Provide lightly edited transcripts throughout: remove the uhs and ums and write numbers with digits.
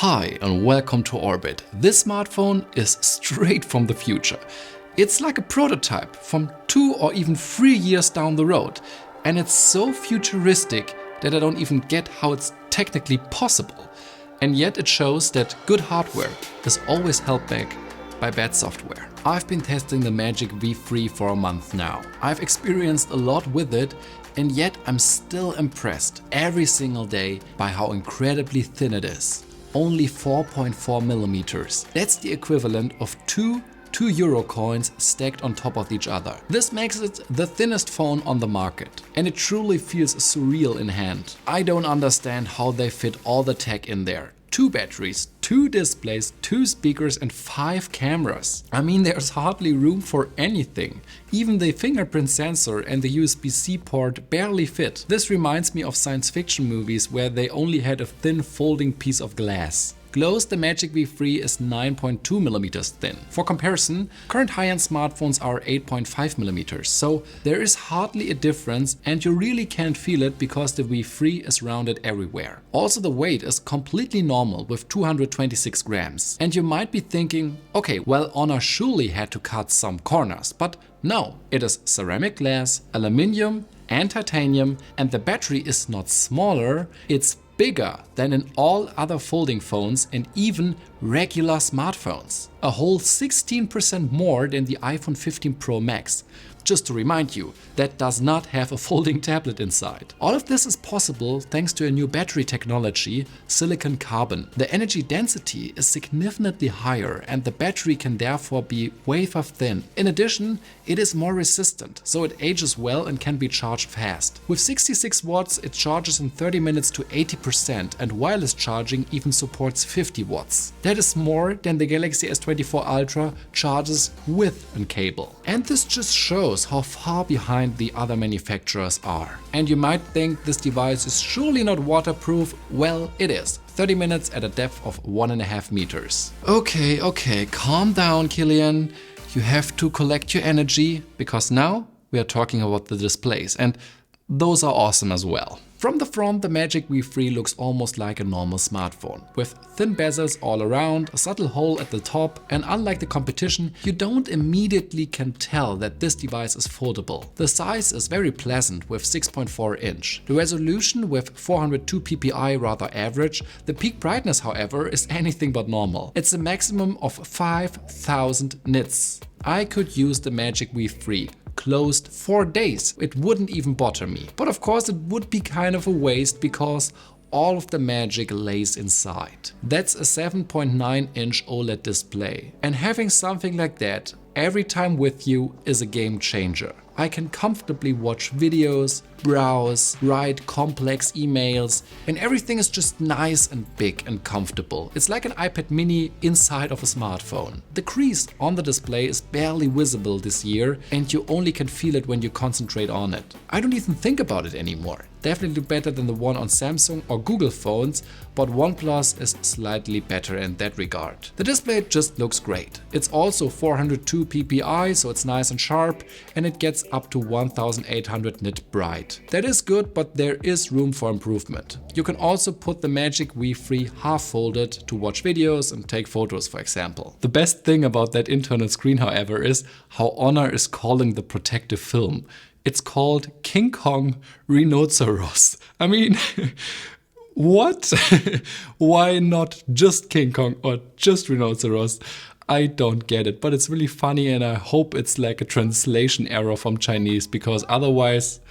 Hi and welcome to Orbit. This smartphone is straight from the future. It's like a prototype from 2 or even 3 years down the road. And it's so futuristic that I don't even get how it's technically possible. And yet it shows that good hardware is always held back by bad software. I've been testing the Magic V3 for a month now. I've experienced a lot with it, and yet I'm still impressed every single day by how incredibly thin it is. Only 4.4 millimeters. That's the equivalent of two €2 coins stacked on top of each other. This makes it the thinnest phone on the market, and it truly feels surreal in hand. I don't understand how they fit all the tech in there. 2 batteries, 2 displays, 2 speakers and 5 cameras. I mean, there's hardly room for anything. Even the fingerprint sensor and the USB-C port barely fit. This reminds me of science fiction movies where they only had a thin folding piece of glass. Close, the Magic V3 is 9.2 millimeters thin. For comparison, current high-end smartphones are 8.5 millimeters, so there is hardly a difference and you really can't feel it because the V3 is rounded everywhere. Also, the weight is completely normal with 226 grams. And you might be thinking, okay, well, Honor surely had to cut some corners, but no, it is ceramic glass, aluminium and titanium, and the battery is not smaller, it's bigger than in all other folding phones and even regular smartphones. A whole 16% more than the iPhone 15 Pro Max. Just to remind you, that does not have a folding tablet inside. All of this is possible thanks to a new battery technology, silicon carbon. The energy density is significantly higher and the battery can therefore be wafer thin. In addition, it is more resistant, so it ages well and can be charged fast. With 66 watts, it charges in 30 minutes to 80%, and wireless charging even supports 50 watts. That is more than the Galaxy S24 Ultra charges with a cable. And this just shows how far behind the other manufacturers are. And you might think this device is surely not waterproof. Well, it is. 30 minutes at a depth of 1.5 meters. Okay, calm down, Killian. You have to collect your energy because now we are talking about the displays, and those are awesome as well. From the front, the Magic V3 looks almost like a normal smartphone, with thin bezels all around, a subtle hole at the top, and unlike the competition, you don't immediately can tell that this device is foldable. The size is very pleasant with 6.4 inch. The resolution with 402 ppi rather average. The peak brightness, however, is anything but normal. It's a maximum of 5,000 nits. I could use the Magic V3 closed for days. It wouldn't even bother me. But of course it would be kind of a waste because all of the magic lays inside. That's a 7.9 inch OLED display. And having something like that every time with you is a game changer. I can comfortably watch videos, browse, write complex emails, and everything is just nice and big and comfortable. It's like an iPad mini inside of a smartphone. The crease on the display is barely visible this year and you only can feel it when you concentrate on it. I don't even think about it anymore. Definitely better than the one on Samsung or Google phones, but OnePlus is slightly better in that regard. The display just looks great. It's also 402 ppi, so it's nice and sharp, and it gets up to 1800 nit bright. That is good, but there is room for improvement. You can also put the Magic V3 half folded to watch videos and take photos, for example. The best thing about that internal screen, however, is how Honor is calling the protective film. It's called King Kong Rhinoceros. I mean, what? Why not just King Kong or just Rhinoceros? I don't get it, but it's really funny and I hope it's like a translation error from Chinese because otherwise,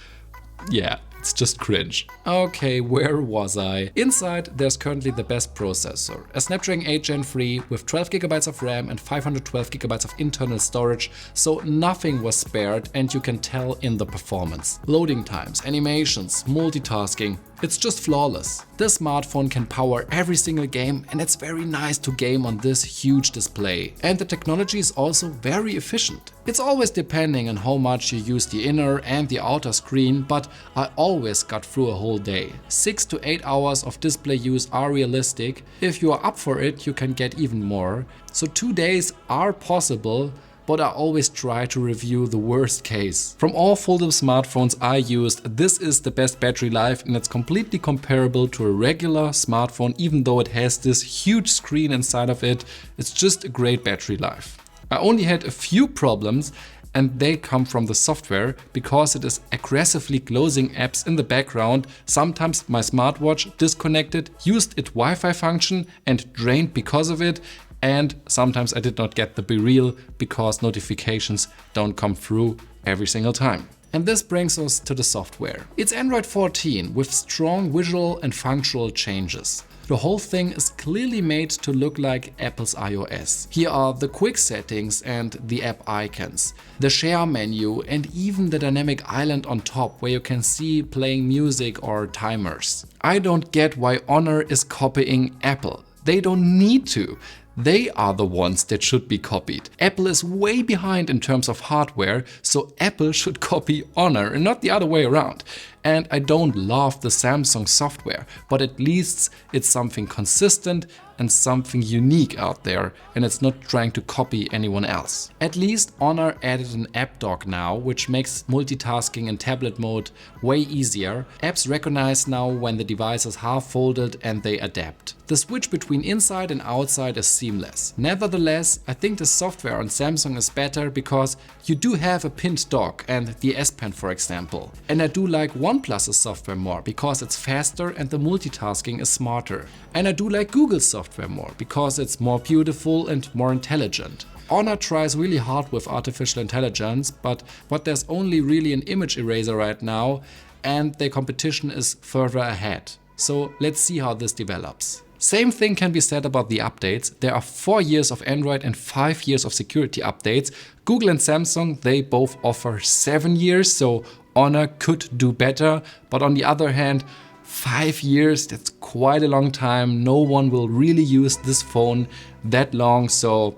yeah, it's just cringe. Okay, where was I? Inside, there's currently the best processor. A Snapdragon 8 Gen 3 with 12 GB of RAM and 512 GB of internal storage, so nothing was spared and you can tell in the performance. Loading times, animations, multitasking, it's just flawless. This smartphone can power every single game and it's very nice to game on this huge display. And the technology is also very efficient. It's always depending on how much you use the inner and the outer screen, but I always got through a whole day. 6 to 8 hours of display use are realistic. If you are up for it, you can get even more. So 2 days are possible, but I always try to review the worst case. From all foldable smartphones I used, this is the best battery life, and it's completely comparable to a regular smartphone. Even though it has this huge screen inside of it, it's just a great battery life. I only had a few problems, and they come from the software, because it is aggressively closing apps in the background. Sometimes my smartwatch disconnected, used its Wi-Fi function and drained because of it, and sometimes I did not get the Be Real because notifications don't come through every single time. And this brings us to the software. It's Android 14 with strong visual and functional changes. The whole thing is clearly made to look like Apple's iOS. Here are the quick settings and the app icons, the share menu, and even the dynamic island on top where you can see playing music or timers. I don't get why Honor is copying Apple. They don't need to. They are the ones that should be copied. Apple is way behind in terms of hardware, so Apple should copy Honor and not the other way around. And I don't love the Samsung software, but at least it's something consistent and something unique out there, and it's not trying to copy anyone else. At least Honor added an app dock now, which makes multitasking in tablet mode way easier. Apps recognize now when the device is half folded and they adapt. The switch between inside and outside is seamless. Nevertheless, I think the software on Samsung is better because you do have a pinned dock and the S Pen, for example. And I do like OnePlus's software more because it's faster and the multitasking is smarter. And I do like Google's software more because it's more beautiful and more intelligent. Honor tries really hard with artificial intelligence, but there's only really an image eraser right now, and their competition is further ahead. So let's see how this develops. Same thing can be said about the updates. There are 4 years of Android and 5 years of security updates. Google and Samsung, they both offer 7 years, so Honor could do better. But on the other hand, 5 years, that's quite a long time. No one will really use this phone that long, so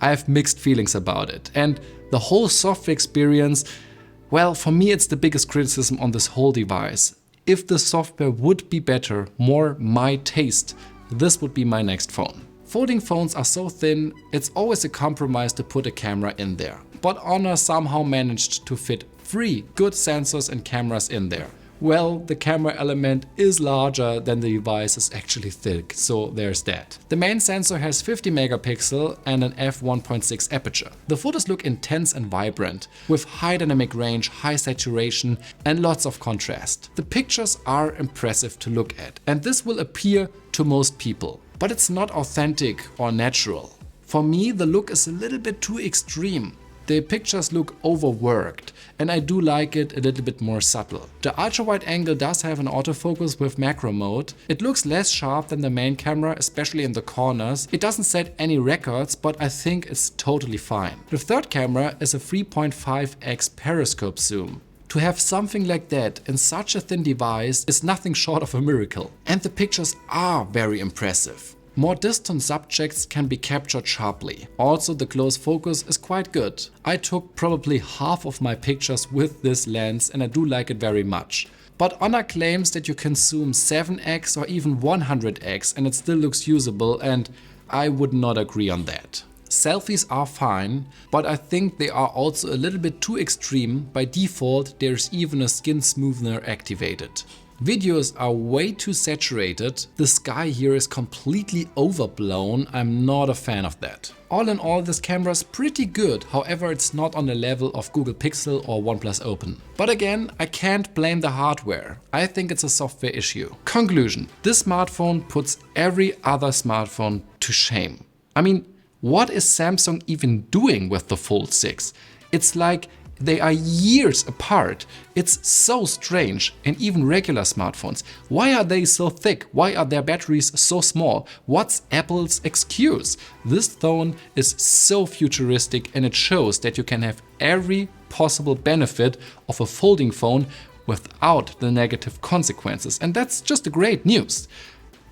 I have mixed feelings about it. And the whole software experience, well, for me it's the biggest criticism on this whole device. If the software would be better, more my taste, this would be my next phone. Folding phones are so thin, it's always a compromise to put a camera in there. But Honor somehow managed to fit 3 good sensors and cameras in there. Well, the camera element is larger than the device is actually thick, so there's that. The main sensor has 50 megapixel and an f1.6 aperture. The photos look intense and vibrant, with high dynamic range, high saturation and lots of contrast. The pictures are impressive to look at, and this will appeal to most people. But it's not authentic or natural. For me, the look is a little bit too extreme. The pictures look overworked, and I do like it a little bit more subtle. The ultra-wide angle does have an autofocus with macro mode. It looks less sharp than the main camera, especially in the corners. It doesn't set any records, but I think it's totally fine. The third camera is a 3.5x periscope zoom. To have something like that in such a thin device is nothing short of a miracle. And the pictures are very impressive. More distant subjects can be captured sharply. Also, the close focus is quite good. I took probably half of my pictures with this lens and I do like it very much. But Honor claims that you can zoom 7x or even 100x and it still looks usable, and I would not agree on that. Selfies are fine, but I think they are also a little bit too extreme. By default, there's even a skin smoother activated. Videos are way too saturated. The sky here is completely overblown. I'm not a fan of that. All in all, this camera is pretty good. However, it's not on the level of Google Pixel or OnePlus Open. But again, I can't blame the hardware. I think it's a software issue. Conclusion: this smartphone puts every other smartphone to shame. I mean, what is Samsung even doing with the Fold 6? It's like they are years apart. It's so strange. And even regular smartphones, why are they so thick? Why are their batteries so small? What's Apple's excuse? This phone is so futuristic, and it shows that you can have every possible benefit of a folding phone without the negative consequences. And that's just a great news.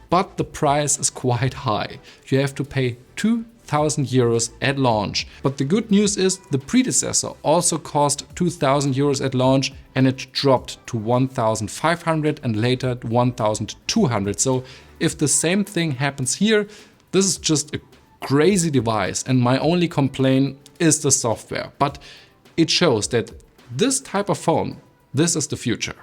But the price is quite high. You have to pay 2,000 euros at launch. But the good news is the predecessor also cost 2,000 euros at launch, and it dropped to 1,500 and later 1,200. So if the same thing happens here, this is just a crazy device. And my only complaint is the software, but it shows that this type of phone, this is the future.